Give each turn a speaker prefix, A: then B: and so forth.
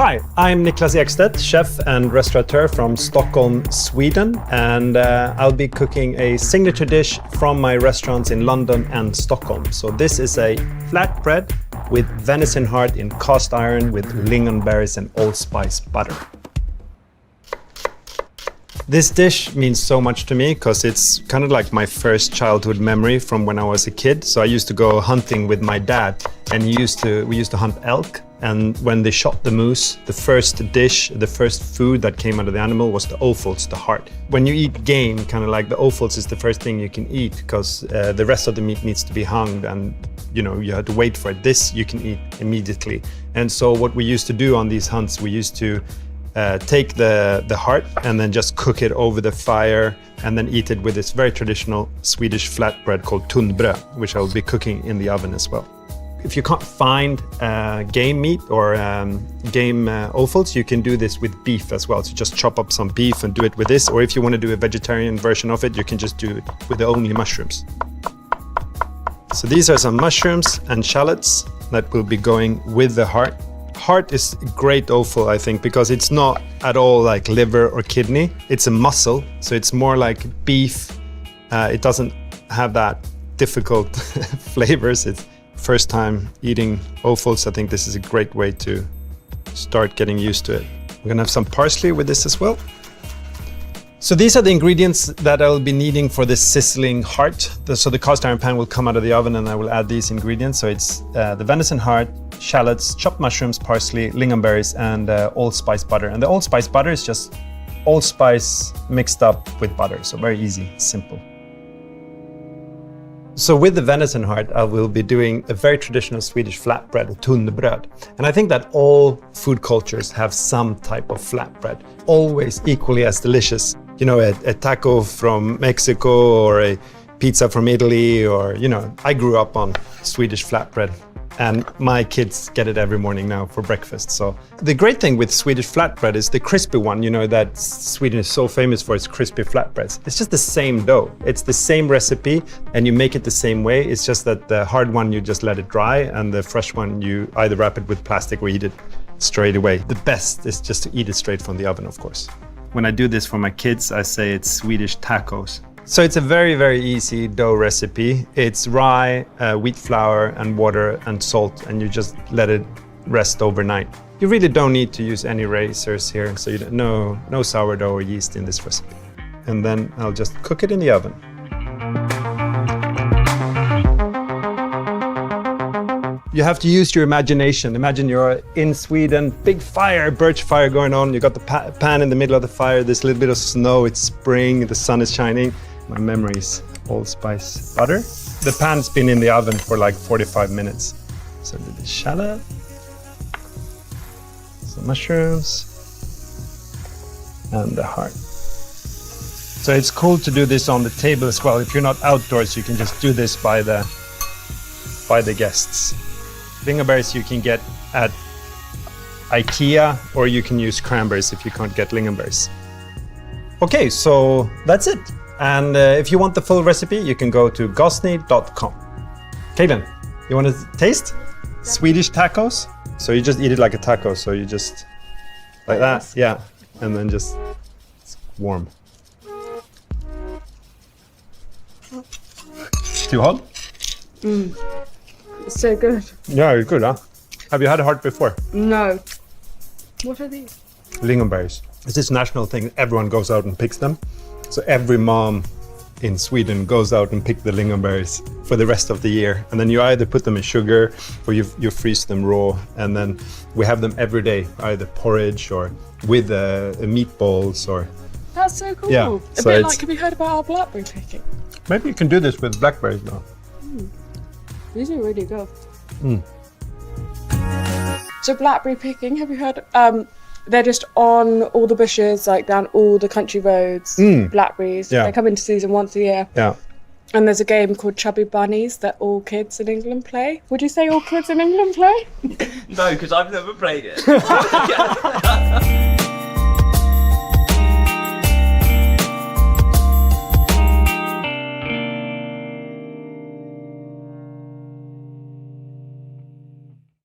A: Hi, I'm Niklas Ekstedt, chef and restaurateur from Stockholm, Sweden, and I'll be cooking a signature dish from my restaurants in London and Stockholm. So this is a flatbread with venison heart in cast iron with lingonberries and allspice butter. This dish means so much to me because it's kind of like my first childhood memory from when I was a kid. So I used to go hunting with my dad, and we used to hunt elk. And when they shot the moose, the first dish, the first food that came out of the animal was the offals, the heart. When you eat game, kind of like the offals is the first thing you can eat because the rest of the meat needs to be hung and you had to wait for it. This you can eat immediately. And so what we used to do on these hunts, we used to take the heart and then just cook it over the fire and then eat it with this very traditional Swedish flatbread called tunnbröd, which I will be cooking in the oven as well. If you can't find game meat or game offals, you can do this with beef as well. So just chop up some beef and do it with this. Or if you want to do a vegetarian version of it, you can just do it with only mushrooms. So these are some mushrooms and shallots that will be going with the heart. Heart is a great offal, I think, because it's not at all like liver or kidney. It's a muscle, so it's more like beef. It doesn't have that difficult flavors. It's first time eating offals. I think this is a great way to start getting used to it. We're gonna have some parsley with this as well. So these are the ingredients that I'll be needing for this sizzling heart. So the cast iron pan will come out of the oven and I will add these ingredients. So it's the venison heart, shallots, chopped mushrooms, parsley, lingonberries, and allspice butter. And the allspice butter is just allspice mixed up with butter. So very easy, simple. So with the venison heart, I will be doing a very traditional Swedish flatbread, tunnbröd. And I think that all food cultures have some type of flatbread, always equally as delicious. You know, a taco from Mexico or a pizza from Italy, or, I grew up on Swedish flatbread. And my kids get it every morning now for breakfast. So the great thing with Swedish flatbread is the crispy one, that Sweden is so famous for its crispy flatbreads. It's just the same dough. It's the same recipe and you make it the same way. It's just that the hard one, you just let it dry, and the fresh one, you either wrap it with plastic or eat it straight away. The best is just to eat it straight from the oven, of course. When I do this for my kids, I say it's Swedish tacos. So it's a very, very easy dough recipe. It's rye, wheat flour and water and salt, and you just let it rest overnight. You really don't need to use any racers here, so no sourdough or yeast in this recipe. And then I'll just cook it in the oven. You have to use your imagination. Imagine you're in Sweden, big fire, birch fire going on. You got the pan in the middle of the fire, there's a little bit of snow, it's spring, the sun is shining. My memory is allspice butter. The pan's been in the oven for like 45 minutes. So the shallot, some mushrooms, and the heart. So it's cool to do this on the table as well. If you're not outdoors, you can just do this by the guests. Lingonberries you can get at IKEA, or you can use cranberries if you can't get lingonberries. Okay, so that's it. And if you want the full recipe, you can go to gozney.com. Caitlin, you want to taste? Yeah. Swedish tacos. So you just eat it like a taco. So you just, like that, yeah. And then just, it's warm. Too hot?
B: It's so good.
A: Yeah, it's good, huh? Have you had a heart before?
B: No. What are these?
A: Lingonberries. It's this national thing. Everyone goes out and picks them. So every mom in Sweden goes out and picks the lingonberries for the rest of the year. And then you either put them in sugar or you freeze them raw. And then we have them every day, either porridge or with meatballs or...
B: That's so cool.
A: Yeah,
B: a bit like, have you heard about our blackberry picking?
A: Maybe you can do this with blackberries now.
B: These are really good. So blackberry picking, have you heard? They're just on all the bushes, like down all the country roads, blackberries. Yeah. They come into season once a year.
A: Yeah.
B: And there's a game called Chubby Bunnies that all kids in England play. Would you say all kids in England play?
C: No, because I've never played it.